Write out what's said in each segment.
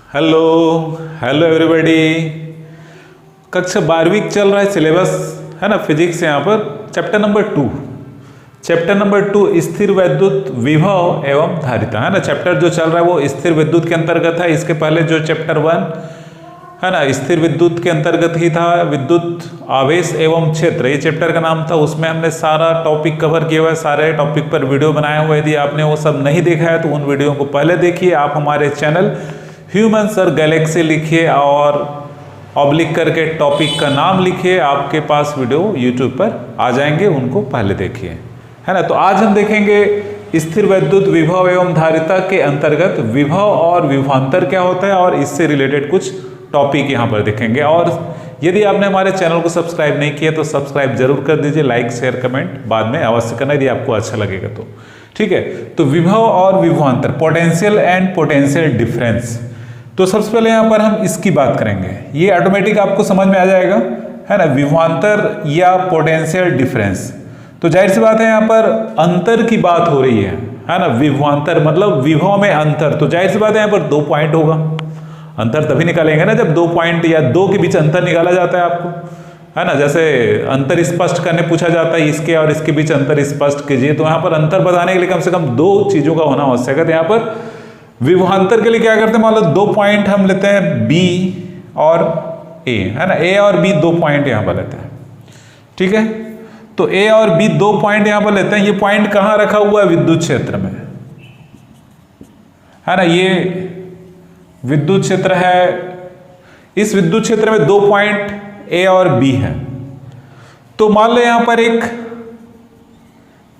Hello hello everybody. कक्षा 12वीं चल रहा है सिलेबस है ना, फिजिक्स। यहाँ पर चैप्टर नंबर 2 स्थिर वैद्युत विभव एवं धारिता है ना। चैप्टर जो चल रहा है वो स्थिर विद्युत के अंतर्गत है। इसके पहले जो चैप्टर 1 है ना, स्थिर विद्युत के अंतर्गत ही था, विद्युत आवेश एवं क्षेत्र, ये चैप्टर का नाम था। उसमें हमने सारा टॉपिक कवर किया हुआ है, सारे टॉपिक पर वीडियो बनाया हुआ है। यदि आपने वो सब नहीं देखा है तो उन वीडियो को पहले देखिए। आप हमारे चैनल ह्यूमन्स और गैलेक्सी लिखिए और ऑब्लिक करके टॉपिक का नाम लिखिए, आपके पास वीडियो यूट्यूब पर आ जाएंगे, उनको पहले देखिए है ना। तो आज हम देखेंगे स्थिर वैद्युत विभव एवं धारिता के अंतर्गत विभव और विभवांतर क्या होता है, और इससे रिलेटेड कुछ टॉपिक यहाँ पर देखेंगे। और यदि आपने हमारे चैनल को सब्सक्राइब नहीं किया तो सब्सक्राइब जरूर कर दीजिए, लाइक शेयर कमेंट बाद में अवश्य करना यदि आपको अच्छा लगेगा तो, ठीक है। तो विभव और विभवांतर, पोटेंशियल एंड पोटेंशियल डिफरेंस। तो सबसे पहले यहाँ पर हम इसकी बात करेंगे, ये ऑटोमेटिक आपको समझ में आ जाएगा है ना, विभवांतर या पोटेंशियल डिफरेंस। तो जाहिर सी बात है यहाँ पर अंतर की बात हो रही है ना। विभवांतर मतलब विभव में अंतर, तो जाहिर सी बात है यहाँ पर 2 पॉइंट होगा। अंतर तभी निकालेंगे ना जब 2 पॉइंट या 2 के बीच अंतर निकाला जाता है आपको, है ना। जैसे अंतर स्पष्ट करने पूछा जाता है, इसके और इसके बीच अंतर स्पष्ट कीजिए, तो यहाँ पर अंतर बताने के लिए कम से कम 2 चीजों का होना आवश्यक है। तो यहाँ पर विभवांतर के लिए क्या करते हैं, मान लो 2 पॉइंट हम लेते हैं बी और ए है ना, ए और बी 2 पॉइंट यहाँ पर लेते हैं, ठीक है। तो ए और बी 2 पॉइंट यहाँ पर लेते हैं। ये पॉइंट कहाँ रखा हुआ है, विद्युत क्षेत्र में है ना। ये विद्युत क्षेत्र है, इस विद्युत क्षेत्र में 2 पॉइंट ए और बी है। तो मान लो यहां पर एक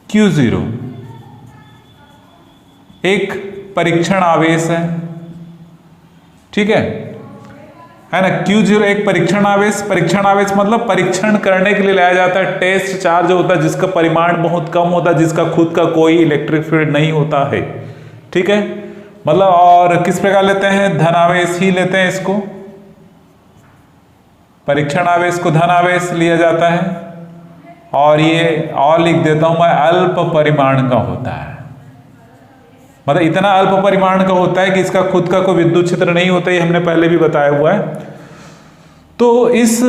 Q0 एक परीक्षण आवेश है, ठीक है ना। Q0 एक परीक्षण आवेश मतलब परीक्षण करने के लिए लाया जाता है। टेस्ट चार्ज होता है जिसका परिमाण बहुत कम होता है, जिसका खुद का कोई इलेक्ट्रिक फील्ड नहीं होता है, ठीक है। मतलब और किस प्रकार लेते हैं, धनावेश ही लेते हैं इसको, परीक्षण आवेश को धनावेश लिया जाता है। और ये और लिख देता हूं मैं, अल्प परिमाण का होता है, मतलब इतना अल्प परिमाण का होता है कि इसका खुद का कोई विद्युत क्षेत्र नहीं होता, ये हमने पहले भी बताया हुआ है। तो इस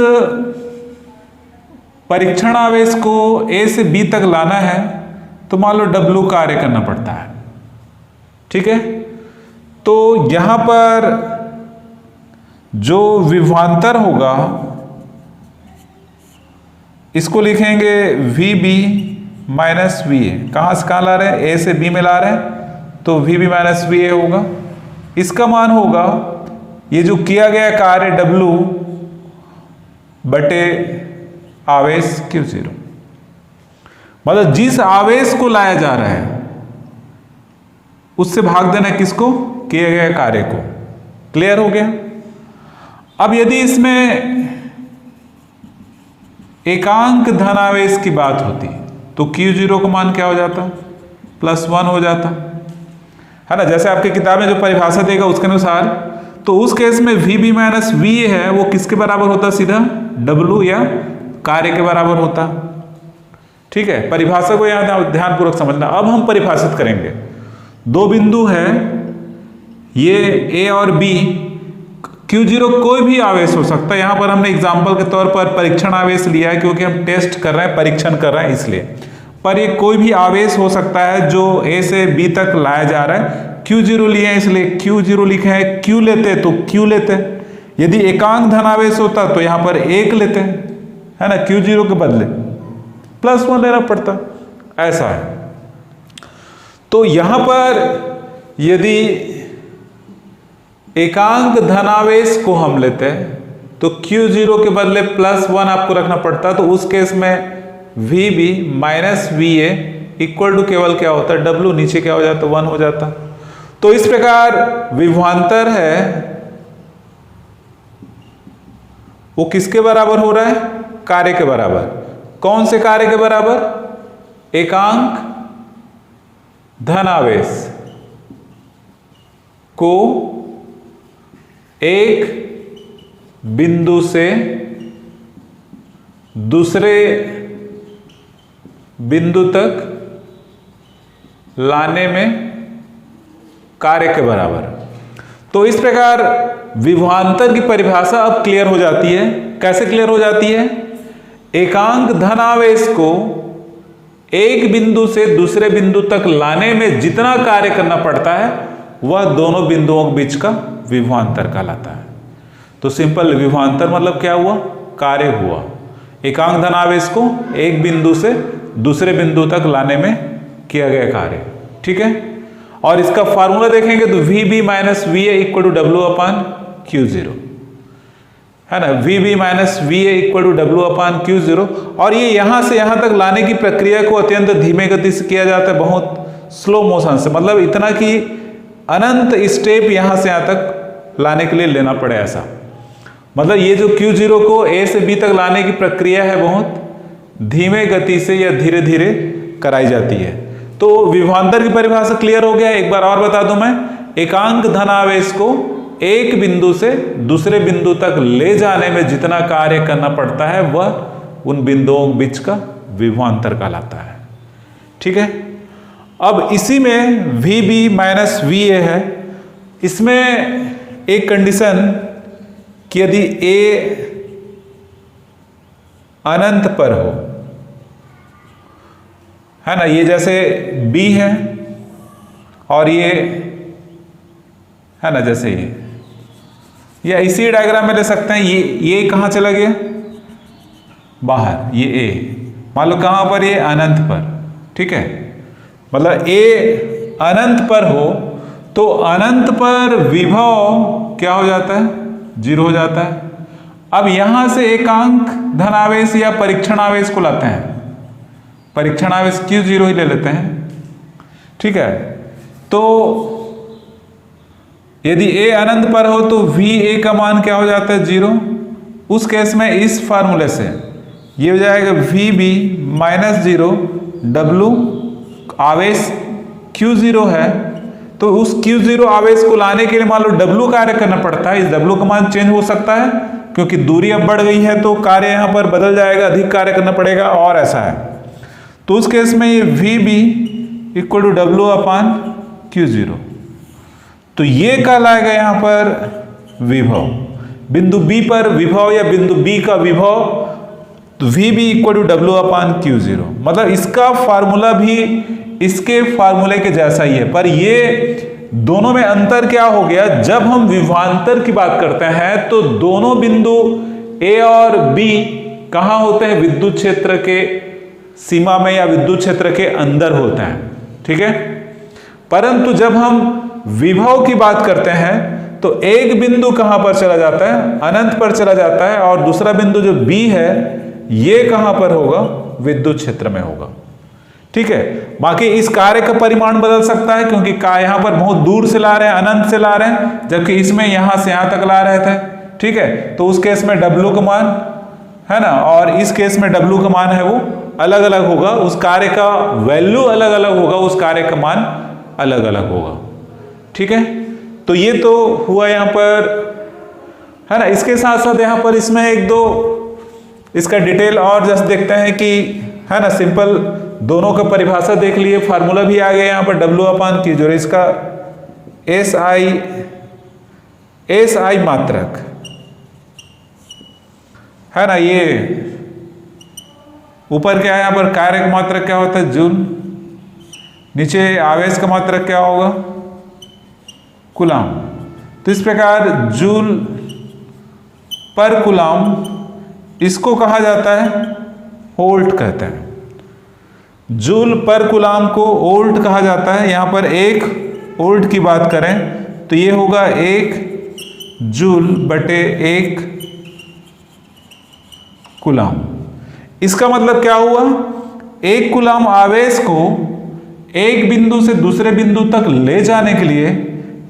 परीक्षण आवेश को ए से बी तक लाना है तो मान लो W कार्य करना पड़ता है, ठीक है। तो यहां पर जो विभवांतर होगा इसको लिखेंगे VB माइनस VA। कहां से कहां ला रहे हैं, ए से बी में ला रहे हैं, तो VB माइनस VA होगा। इसका मान होगा ये जो किया गया कार्य W बटे आवेश Q0, मतलब जिस आवेश को लाया जा रहा है उससे भाग देना किसको, किए गए कार्य को। क्लियर हो गया। अब यदि इसमें एकांक धनावेश की बात होती तो Q0 का मान क्या हो जाता, +1 हो जाता है ना। जैसे आपकी किताब में जो परिभाषा देगा उसके अनुसार, तो उस केस में VB माइनस VA है वो किसके बराबर होता, सीधा W या कार्य के बराबर होता, ठीक है। परिभाषा को यहां ध्यानपूर्वक समझना। अब हम परिभाषित करेंगे, 2 बिंदु है ये A और B, Q0 कोई भी आवेश हो सकता है। यहां पर हमने एग्जाम्पल के तौर पर परीक्षण आवेश लिया है क्योंकि हम टेस्ट कर रहे हैं, परीक्षण कर रहे हैं इसलिए। पर ये कोई भी आवेश हो सकता है जो A से B तक लाया जा रहा है। Q0 लिए हैं इसलिए Q0 लिखे हैं, Q लेते तो Q लेते। यदि एकांक धनावेश होता तो यहां पर 1 लेते है ना, Q0 के बदले +1 लेना पड़ता, ऐसा है। तो यहां पर यदि एकांक धनावेश को हम लेते हैं तो Q0 के बदले +1 आपको रखना पड़ता, तो उस केस में VB minus VA equal to केवल क्या होता है, W, नीचे क्या हो जाता, 1 हो जाता। तो इस प्रकार विभवांतर है वो किसके बराबर हो रहा है, कार्य के बराबर। कौन से कार्य के बराबर, एकांक धनावेश को एक बिंदु से दूसरे बिंदु तक लाने में कार्य के बराबर। तो इस प्रकार विभवांतर की परिभाषा अब क्लियर हो जाती है। कैसे क्लियर हो जाती है? एकांक धनावेश को एक बिंदु से दूसरे बिंदु तक लाने में जितना कार्य करना पड़ता है वह दोनों बिंदुओं के बीच का विभवांतर कहलाता है। तो सिंपल विभवांतर मतलब क्या हुआ? कार्य हुआ। एकांक धनावेश को एक बिंदु से दूसरे बिंदु तक लाने में किया गया कार्य। ठीक है, और इसका फार्मूला देखेंगे तो VB minus VA equal to W upon Q0 है ना। VB minus VA equal to W upon Q0। और ये यहां से यहां तक लाने की प्रक्रिया को अत्यंत धीमे गति से किया जाता है, बहुत स्लो मोशन से, मतलब इतना कि अनंत स्टेप यहां से यहां तक लाने के लिए लेना पड़े ऐसा। मतलब ये जो Q0 को A से B तक लाने की प्रक्रिया है बहुत धीमे गति से या धीरे धीरे कराई जाती है। तो विभवांतर की परिभाषा क्लियर हो गया। एक बार और बता दूं मैं, एकांक धनावेश को एक बिंदु से दूसरे बिंदु तक ले जाने में जितना कार्य करना पड़ता है वह उन बिंदुओं के बीच का विभवांतर कहलाता है। ठीक है, अब इसी में VB माइनस VA है। इसमें एक कंडीशन कि यदि A अनंत पर हो, है ना, ये जैसे B है और ये है ना, जैसे ये, या इसी डायग्राम में ले सकते हैं, ये कहां चला गया? बाहर। ये A मान लो कहां पर? ये अनंत पर। ठीक है, मतलब A अनंत पर हो तो अनंत पर विभव क्या हो जाता है? 0 हो जाता है। अब यहां से एकांक धनावेश या परीक्षण आवेश को लाते हैं, परीक्षण आवेश Q0 ही ले लेते हैं। ठीक है, तो यदि A अनंत पर हो तो VA का मान क्या हो जाता है? 0। उस केस में इस फार्मूले से ये हो जाएगा VB माइनस 0, W आवेश Q0 है, तो उस Q0 आवेश को लाने के लिए मान लो W कार्य करना पड़ता है। इस W का मान चेंज हो सकता है क्योंकि दूरी अब बढ़ गई है तो कार्य यहां पर बदल जाएगा, अधिक कार्य करना पड़ेगा और ऐसा है। तो उस केस में ये VB equal to W upon Q0, तो ये कहलाएगा यहां पर विभव। बिंदु B पर विभव या बिंदु B का विभव, तो VB equal to W upon Q0। मतलब इसका फार्मूला भी इसके फार्मूले के जैसा ही है, पर ये दोनों में अंतर क्या हो गया? जब हम विभवांतर की बात करते हैं तो दोनों बिंदु A और B कहां होते हैं? विद्युत क्षेत्र के सीमा में या विद्युत क्षेत्र के अंदर होते हैं। ठीक है, परंतु जब हम विभव की बात करते हैं तो एक बिंदु कहां पर चला जाता है? अनंत पर चला जाता है, और दूसरा बिंदु जो B है ये कहां पर होगा? विद्युत क्षेत्र में होगा। ठीक है, बाकी इस कार्य का परिमाण बदल सकता है क्योंकि यहां पर बहुत दूर से ला रहे हैं, अनंत से ला रहे हैं, जबकि इसमें यहां से यहां तक ला रहे थे। ठीक है, तो उस केस में W का मान है ना, और इस केस में W का मान है वो अलग अलग होगा, उस कार्य का वैल्यू अलग अलग होगा, उस कार्य का मान अलग अलग होगा। ठीक है, तो ये तो हुआ यहां पर, है ना। इसके साथ साथ यहां पर इसमें एक दो इसका डिटेल और जस्ट देखते हैं कि, है ना, सिंपल दोनों का परिभाषा देख लिए, फार्मूला भी आ गया यहां पर W अपान Q0। इसका SI मात्रक है ना, ये ऊपर क्या है यहां पर? कार्य का मात्रक क्या होता है? जूल। नीचे आवेश का मात्रक क्या होगा? कूलाम। तो इस प्रकार जूल पर कूलाम, इसको कहा जाता है वोल्ट कहते हैं। जूल पर कूलाम को वोल्ट कहा जाता है। यहां पर 1 वोल्ट की बात करें तो ये होगा 1 जूल बटे 1 कूलाम। इसका मतलब क्या हुआ? 1 कूलाम आवेश को एक बिंदु से दूसरे बिंदु तक ले जाने के लिए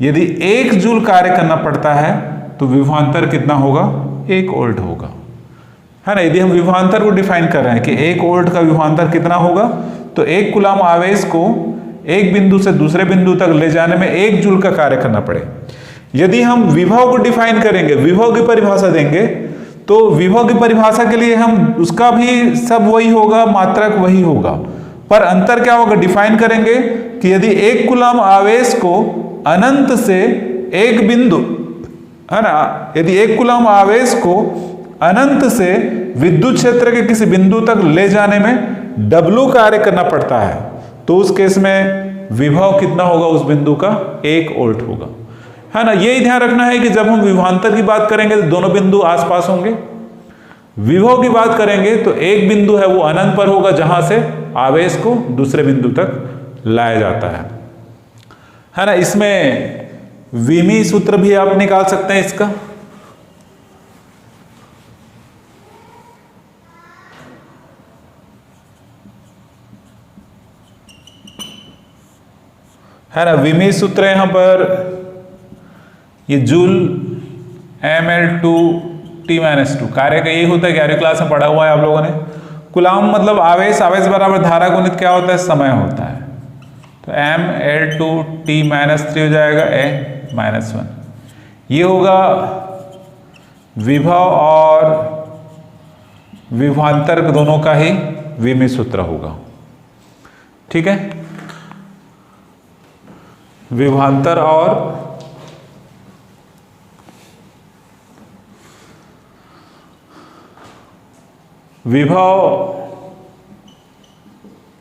यदि 1 जूल कार्य करना पड़ता है तो विभवांतर कितना होगा? 1 वोल्ट होगा, है ना। यदि हम विभवांतर को डिफाइन कर रहे हैं कि 1 वोल्ट का विभवांतर कितना होगा, तो 1 कूलाम आवेश को एक बिंदु से दूसरे बिंदु तक ले जाने में 1 जूल का कार्य करना पड़े। यदि हम विभव को डिफाइन करेंगे, विभव की परिभाषा देंगे, तो विभव की परिभाषा के लिए हम उसका भी सब वही होगा, मात्रक वही होगा, पर अंतर क्या होगा? डिफाइन करेंगे कि यदि 1 कूलाम आवेश को अनंत से एक बिंदु है ना, यदि 1 कूलम आवेश को अनंत से विद्युत क्षेत्र के किसी बिंदु तक ले जाने में W कार्य करना पड़ता है, तो उस केस में विभव कितना होगा उस बिंदु का? 1 वोल्ट होगा, है ना। यही ध्यान रखना है कि जब हम विभवांतर की बात करेंगे तो दोनों बिंदु आसपास होंगे। विभव की बात करेंगे तो एक बिंदु है वो अनंत पर होगा, जहां से आवेश को दूसरे बिंदु तक लाया जाता है ना। इसमें विमी सूत्र भी आप निकाल सकते हैं इसका, है ना। विमी सूत्र यहां पर ये जूल ml2T-2 कार्य का यही होता है, 11वीं क्लास में पढ़ा हुआ है आप लोगों ने। कूलम मतलब आवेश, आवेश बराबर धारा गुणित क्या होता है? समय होता है। तो ml2T-3 हो जाएगा A-1। ये होगा विभव और विभवांतर दोनों का ही विमी सूत्र होगा, ठीक है। विभवांतर और विभव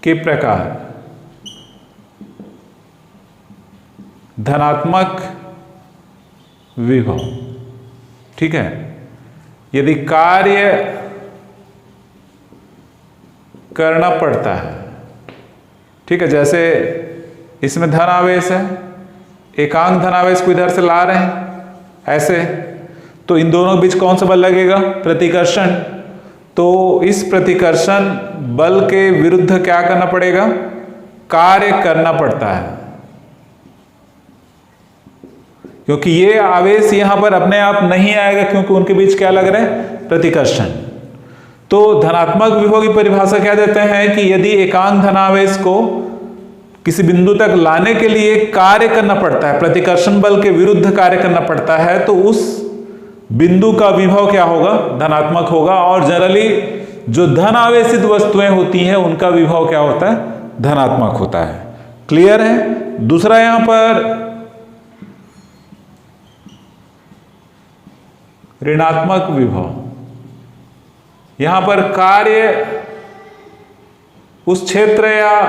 के प्रकार धनात्मक विभव, ठीक है। यदि कार्य करना पड़ता है, ठीक है, जैसे इसमें धन आवेश है, एकांक धन आवेश को इधर से ला रहे हैं ऐसे, तो इन दोनों के बीच कौन सा बल लगेगा? प्रतिकर्षण। तो इस प्रतिकर्षण बल के विरुद्ध क्या करना पड़ेगा? कार्य करना पड़ता है, क्योंकि ये आवेश यहां पर अपने आप नहीं आएगा, क्योंकि उनके बीच क्या लग रहा है? प्रतिकर्षण। तो धनात्मक विभव की परिभाषा क्या देते हैं कि यदि एकांक धनावेश को किसी बिंदु तक लाने के लिए कार्य करना पड़ता है, प्रतिकर्षण बल के विरुद्ध कार्य करना पड़ता है, तो उस बिंदु का विभव क्या होगा? धनात्मक होगा। और जनरली जो धन आवेशित वस्तुएं होती हैं उनका विभव क्या होता है? धनात्मक होता है। क्लियर है? दूसरा यहां पर ऋणात्मक विभव, यहां पर कार्य उस क्षेत्र या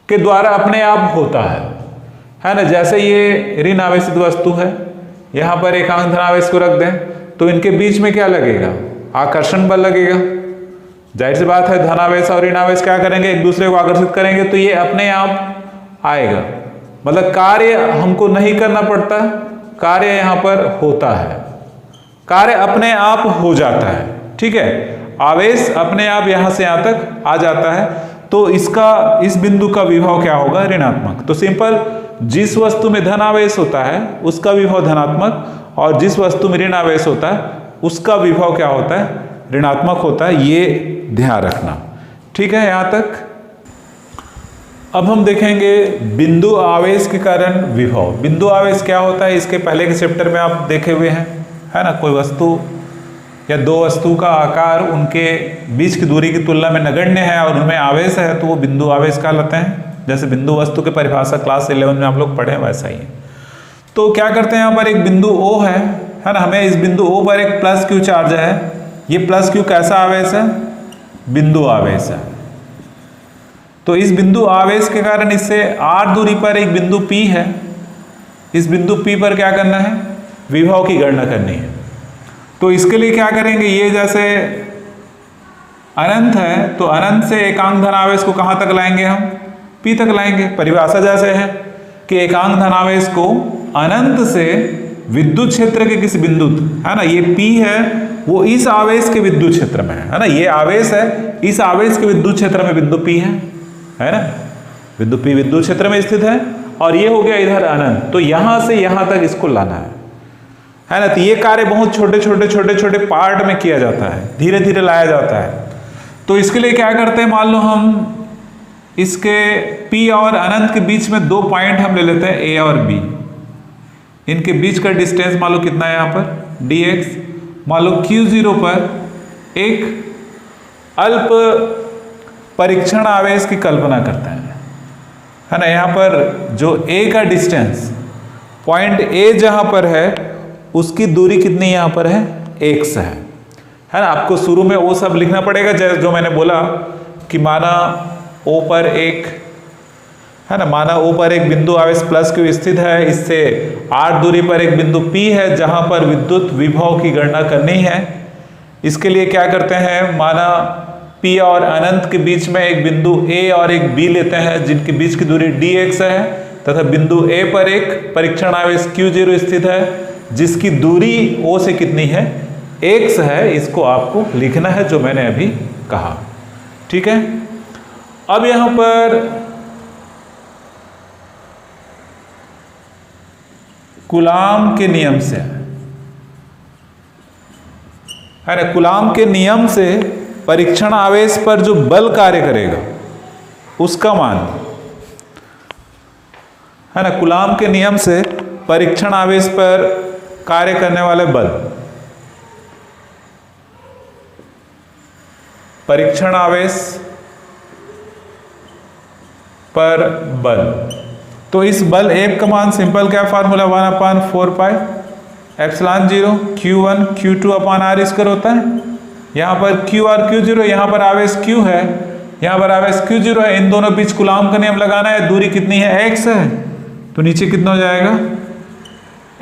के द्वारा अपने आप होता है ना। जैसे ये ऋण आवेशित वस्तु है, यहां पर एकांक धनावेश को रख दें तो इनके बीच में क्या लगेगा? आकर्षण बल लगेगा। जाहिर सी बात है, धनावेश और ऋण आवेश क्या करेंगे? एक दूसरे को आकर्षित करेंगे, तो ये अपने आप आएगा। मतलब कार्य हमको नहीं करना पड़ता, कार्य यहां पर होता है, कार्य अपने आप हो जाता है, ठीक है। आवेश अपने आप यहां से यहां तक आ जाता है, तो इसका इस बिंदु का विभव क्या होगा? ऋणात्मक। तो सिंपल, जिस वस्तु में धन आवेश होता है उसका विभव धनात्मक, और जिस वस्तु में ऋण आवेश होता है उसका विभव क्या होता है? ऋणात्मक होता है। ये ध्यान रखना, ठीक है यहां तक। अब हम देखेंगे बिंदु आवेश के कारण विभव। बिंदु आवेश क्या होता है, इसके पहले के चैप्टर में आप देखे हुए हैं, है ना। कोई वस्तु या दो वस्तु का आकार उनके बीच की दूरी की तुलना में नगण्य है और उनमें आवेश है, तो वो बिंदु आवेश कहलाते हैं। जैसे बिंदु वस्तु के परिभाषा क्लास 11 में आप लोग पढ़े, वैसा ही है। तो क्या करते हैं, यहाँ पर एक बिंदु O है ना। हमें इस बिंदु O पर एक प्लस Q चार्ज है। ये प्लस Q कैसा आवेश है? बिंदु आवेश है। तो इस बिंदु आवेश के कारण इससे r दूरी पर एक बिंदु P है। इस बिंदु P पर क्या करना है? विभव की गणना करनी है। तो इसके लिए क्या करेंगे, ये जैसे अनंत है तो अनंत से एकांक धनावेश को कहां तक लाएंगे? हम P तक लाएंगे। परिभाषा जैसे है कि एकांक धनावेश को अनंत से विद्युत क्षेत्र के किसी बिंदु, है ना, ये P है, वो इस आवेश के विद्युत क्षेत्र में है ना। ये आवेश है, इस आवेश के विद्युत क्षेत्र में बिंदु P है ना। बिंदु P विद्युत क्षेत्र में स्थित है और ये हो गया इधर अनंत। तो यहां से यहां तक इसको लाना है ना। तो ये कार्य बहुत छोटे छोटे पार्ट में किया जाता है, धीरे धीरे लाया जाता है। तो इसके लिए क्या करते हैं, मान लो हम इसके P और अनंत के बीच में दो पॉइंट हम ले लेते हैं A और B। इनके बीच का डिस्टेंस मान लो कितना है यहाँ पर dx। मान लो Q0 पर एक अल्प परीक्षण आवेश की कल्पना करते हैं, है ना। यहाँ पर जो ए का डिस्टेंस, पॉइंट ए जहाँ पर है उसकी दूरी कितनी यहाँ पर है, x है ना। आपको शुरू में वो सब लिखना पड़ेगा जैसे जो मैंने बोला कि माना O पर एक, है ना, माना O पर एक बिंदु आवेश प्लस Q स्थित है, इससे r दूरी पर एक बिंदु P है जहां पर विद्युत विभव की गणना करनी है। इसके लिए क्या करते हैं, माना P और अनंत के बीच में एक बिंदु A और एक B लेते हैं जिनके बीच की दूरी dx है, तथा बिंदु A पर एक परीक्षण आवेश Q0 स्थित है जिसकी दूरी O से कितनी है, x है। इसको आपको लिखना है जो मैंने अभी कहा, ठीक है। अब यहां पर कूलाम के नियम से, है ना, कूलाम के नियम से परीक्षण आवेश पर जो बल कार्य करेगा उसका मान, है ना, कूलाम के नियम से परीक्षण आवेश पर कार्य करने वाले बल, परीक्षण आवेश पर बल, तो इस बल F का मान सिंपल क्या फॉर्मूला 1/4 पाई epsilon 0 Q1 Q2 upon R square होता है। यहाँ पर Q और Q0, यहाँ पर आवेश Q है, यहाँ पर आवेश Q0 है, इन दोनों बीच कूलाम का नियम लगाना है। दूरी कितनी है, x है, तो नीचे कितना हो जाएगा,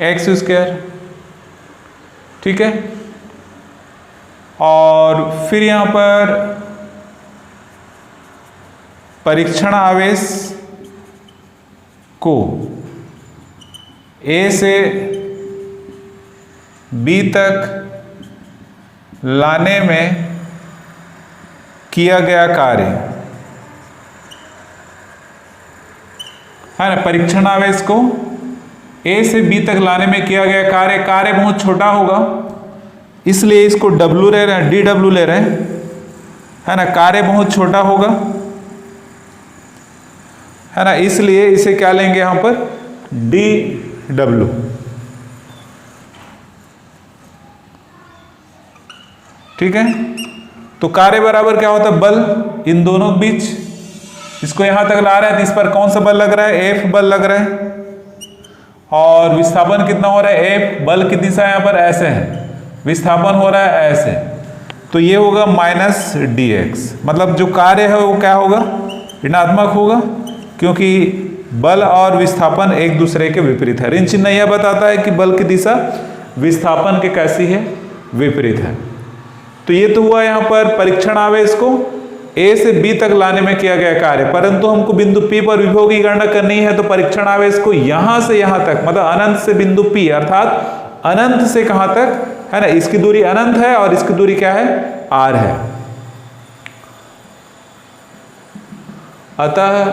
x स्क्वायर, ठीक है। और फिर यहाँ पर परीक्षण आवेश को A से B तक लाने में किया गया कार्य, है ना, परीक्षण आवेश को A से B तक लाने में किया गया कार्य बहुत छोटा होगा, इसलिए इसको W ले रहे हैं, DW ले रहे हैं, है ना, कार्य बहुत छोटा होगा, है ना, इसलिए इसे क्या लेंगे यहाँ पर, DW, ठीक है। तो कार्य बराबर क्या होता है, बल इन दोनों के बीच, इसको यहां तक ला रहा है तो इस पर कौन सा बल लग रहा है, F बल लग रहा है, और विस्थापन कितना हो रहा है, F बल कितनी सा यहाँ पर ऐसे है, विस्थापन हो रहा है ऐसे, तो ये होगा माइनस dx, मतलब जो कार्य है वो क्या होगा, ऋणात्मक होगा, क्योंकि बल और विस्थापन एक दूसरे के विपरीत है। ऋण चिन्ह यह बताता है कि बल की दिशा विस्थापन के कैसी है, विपरीत है। तो ये तो हुआ यहाँ पर परीक्षण आवेश को A से B तक लाने में किया गया कार्य, परंतु हमको बिंदु P पर विभव की गणना करनी है, तो परीक्षण आवेश को यहां से यहां तक, मतलब अनंत से बिंदु P, अर्थात अनंत से कहां तक, है ना, इसकी दूरी अनंत है और इसकी दूरी क्या है, R है। अतः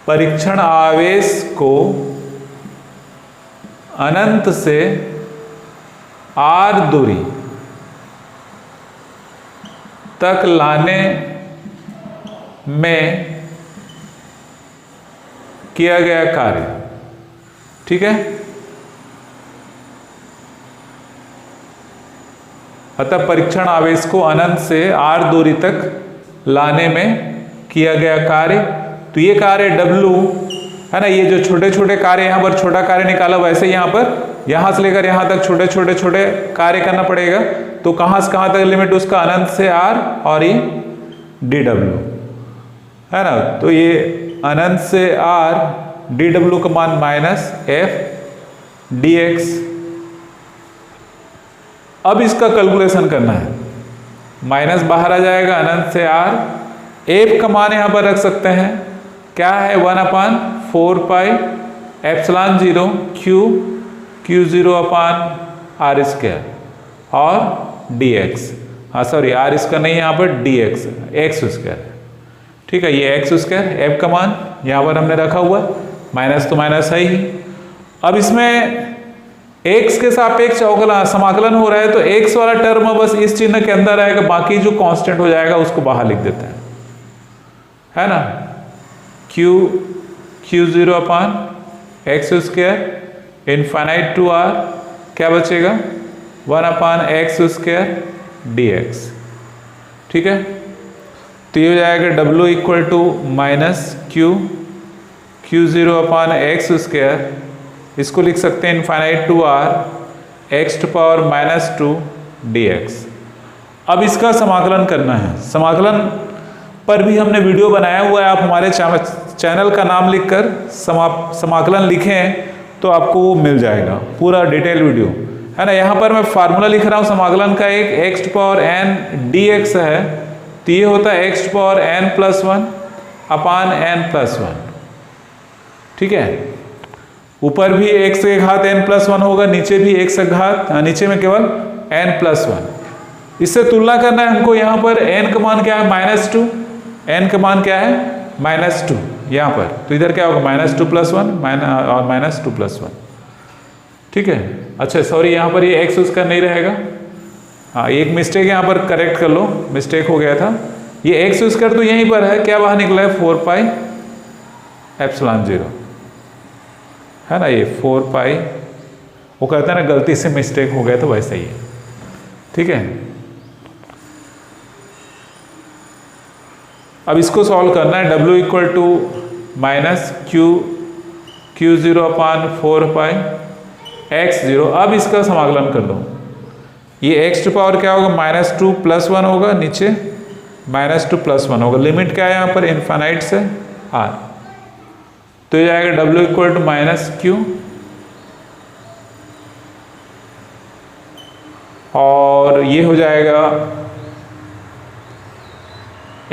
परीक्षण आवेश को अनंत से R दूरी तक लाने में किया गया कार्य, ठीक है। अतः परीक्षण आवेश को अनंत से R दूरी तक लाने में किया गया कार्य, तो ये कार्य W, है ना, ये जो छोटे छोटे कार्य यहाँ पर छोटा कार्य निकाला, वैसे यहाँ पर यहाँ से लेकर यहाँ तक छोटे छोटे छोटे कार्य करना पड़ेगा। तो कहाँ से कहाँ तक लिमिट उसका, अनंत से R, और ये DW, है ना, तो ये अनंत से R, DW का मान माइनस F dx। अब इसका कैलकुलेशन करना है, माइनस बाहर आ जाएगा, अनंत से R, F का मान यहाँ पर रख सकते हैं, क्या है, 1/4 पाई एप्सिलॉन 0 Q0 अपान R स्क्वायर और dx, हाँ सॉरी R इसका नहीं, यहाँ पर dx, x स्क्वायर, ठीक है, ये x स्क्वायर, F का मान यहाँ पर हमने रखा हुआ, माइनस तो माइनस है ही। अब इसमें x के सापेक्ष समाकलन हो रहा है, तो x वाला टर्म बस इस चिन्ह के अंदर आएगा, बाकी जो कांस्टेंट हो जाएगा उसको बाहर लिख देते हैं, है ना, Q0 upon x square infinite to R, क्या बचेगा, 1/x स्क्वायर dx, ठीक है। तो ये हो जाएगा W equal to minus Q0 upon x square, इसको लिख सकते हैं infinite to R x to power minus 2 dx। अब इसका समाकलन करना है। समाकलन पर भी हमने वीडियो बनाया हुआ है, आप हमारे चैनल का नाम लिखकर समाकलन लिखें तो आपको वो मिल जाएगा पूरा डिटेल वीडियो, है ना। यहाँ पर मैं फार्मूला लिख रहा हूँ समाकलन का, एक x to power n dx है, तो ये होता है x to power n plus 1 upon n plus 1, ठीक है। ऊपर भी x के घात n प्लस 1 होगा, नीचे भी x के घात, नीचे में केवल n प्लस 1। इससे तुलना करना है हमको, यहाँ पर n का मान क्या है माइनस 2, n का मान क्या है माइनस 2 यहाँ पर, तो इधर क्या होगा माइनस 2 प्लस 1 और माइनस 2 प्लस 1, ठीक है। अच्छा सॉरी, यहाँ पर ये x उसका नहीं रहेगा, हाँ एक मिस्टेक यहाँ पर करेक्ट कर लो, मिस्टेक हो गया था। ये x स्क्वायर तो यहीं पर है, क्या बाहर निकला है 4 पाई एप्सिलॉन 0, है ना। ये 4 पाई, वो कहते हैं ना गलती से मिस्टेक हो गया तो वैसा ही है, ठीक है। अब इसको सॉल्व करना है। W equal to minus Q0 upon 4 pi x0। अब इसका समाकलन कर दो, ये x टू पावर क्या होगा माइनस 2 प्लस 1 होगा, नीचे माइनस 2 प्लस 1 होगा, लिमिट क्या है यहाँ पर इनफाइनाइट से r, तो ये जाएगा W equal to minus Q और ये हो जाएगा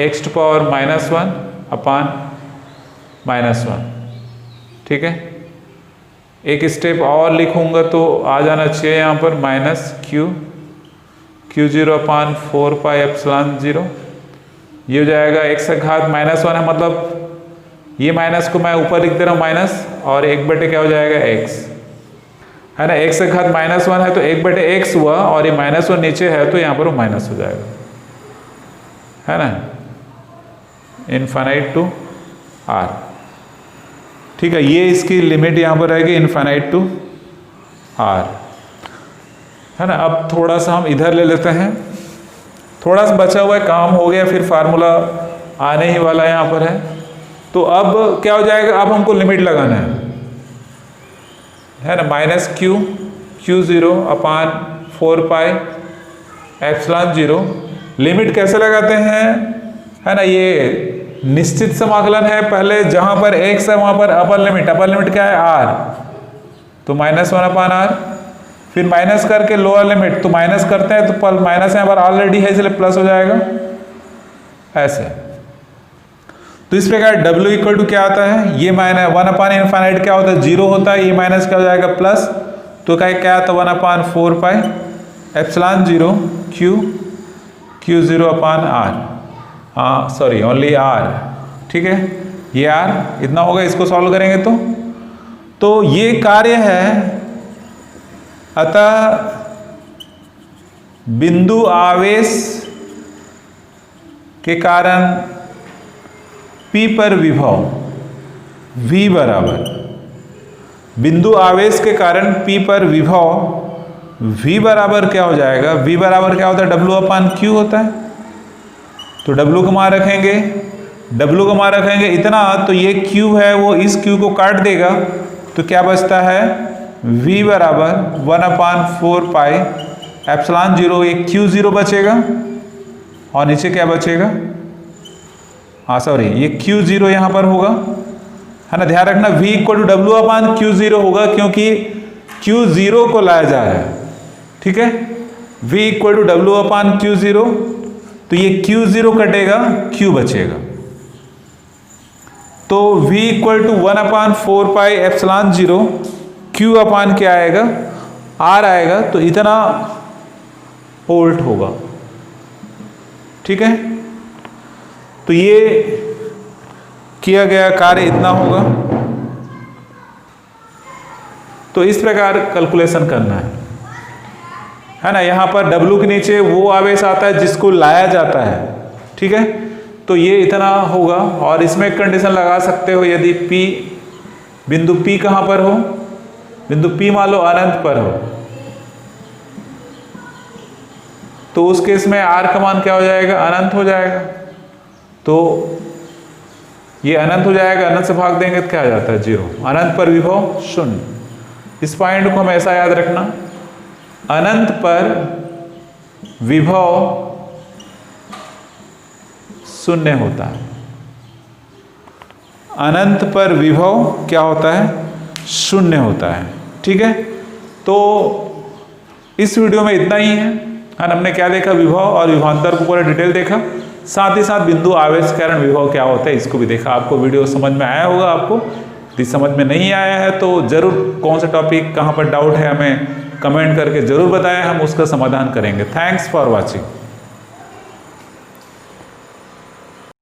x to power minus 1 upon minus 1, ठीक है। एक स्टेप और लिखूंगा तो आ जाना चाहिए यहाँ पर minus Q0 upon 4 pi epsilon 0, ये हो जाएगा x का घात माइनस 1 है, मतलब ये माइनस को मैं ऊपर लिख दे रहा हूँ माइनस, और 1/, क्या हो जाएगा x, है ना। x का घात माइनस 1 है तो 1/x हुआ, और ये माइनस 1 नीचे है तो यहाँ पर वो माइनस हो जाएगा, है ना, इनफाइनाइट टू r, ठीक है। ये इसकी लिमिट यहाँ पर रहेगी इनफाइनाइट टू r, है ना। अब थोड़ा सा हम इधर ले लेते हैं, थोड़ा सा बचा हुआ है, काम हो गया, फिर फार्मूला आने ही वाला यहाँ पर है। तो अब क्या हो जाएगा, अब हमको लिमिट लगाना है ना, minus Q0 upon 4 pi epsilon 0। Limit कैसे लगाते हैं, है ना, ये निश्चित समाकलन है, पहले जहां पर x है वहां पर अपर लिमिट क्या है r, तो माइनस 1 अपान r, फिर माइनस करके लोअर लिमिट, तो माइनस करते हैं तो माइनस यहाँ पर ऑलरेडी है इसलिए प्लस हो जाएगा ऐसे। तो इस प्रकार W इक्वल टू क्या आता है, ये माइनस 1 अपान इनफाइनाइट क्या होता है 0 होता है, ये माइनस क्या हो जाएगा प्लस, तो क्या आता है 1 अपान 4 पाई एप्सिलॉन 0 Q0 अपान r, हाँ सॉरी ओनली r, ठीक है। ये r इतना होगा, इसको सॉल्व करेंगे तो ये कार्य है। अतः बिंदु आवेश के कारण P पर विभव V बराबर, बिंदु आवेश के कारण P पर विभव V बराबर क्या हो जाएगा, V बराबर क्या होता है W अपान Q होता है, तो W को मान रखेंगे, W को मान रखेंगे इतना, तो ये Q है वो इस Q को काट देगा, तो क्या बचता है V बराबर 1 अपान 4 पाई एप्सिलॉन 0, एक Q0 बचेगा और नीचे क्या बचेगा, हाँ सॉरी ये Q0 यहाँ पर होगा, है ना। ध्यान रखना V equal to W upon Q0 होगा, क्योंकि Q0 को लाया जा रहा है, ठीक है। V equal to W upon Q0, तो ये Q0 कटेगा, Q बचेगा, तो V equal to 1 upon 4 pi epsilon 0, Q upon क्या आएगा R आएगा, तो इतना वोल्ट होगा, ठीक है। तो ये किया गया कार्य इतना होगा, तो इस प्रकार कैलकुलेशन करना है ना। यहाँ पर W के नीचे वो आवेश आता है जिसको लाया जाता है, ठीक है। तो ये इतना होगा, और इसमें एक कंडीशन लगा सकते हो, यदि P बिंदु P कहाँ पर हो, बिंदु P मान लो अनंत पर हो, तो उस केस में R का मान क्या हो जाएगा अनंत हो जाएगा, तो ये अनंत हो जाएगा, अनंत से भाग देंगे तो क्या आ जाता है 0। अनंत पर विभव शून्य। इस पॉइंट को हम ऐसा याद रखना, अनंत पर विभव शून्य होता है। अनंत पर विभव क्या होता है? शून्य होता है। ठीक है, तो इस वीडियो में इतना ही है। हमने क्या देखा? विभव और विभवांतर को पूरा डिटेल देखा, साथ ही साथ बिंदु आवेश कारण विभव क्या होता है इसको भी देखा। आपको वीडियो समझ में आया होगा। आपको यदि समझ में नहीं आया है तो जरूर कौन सा टॉपिक कहाँ पर डाउट है हमें कमेंट करके जरूर बताएं, हम उसका समाधान करेंगे। Thanks for watching.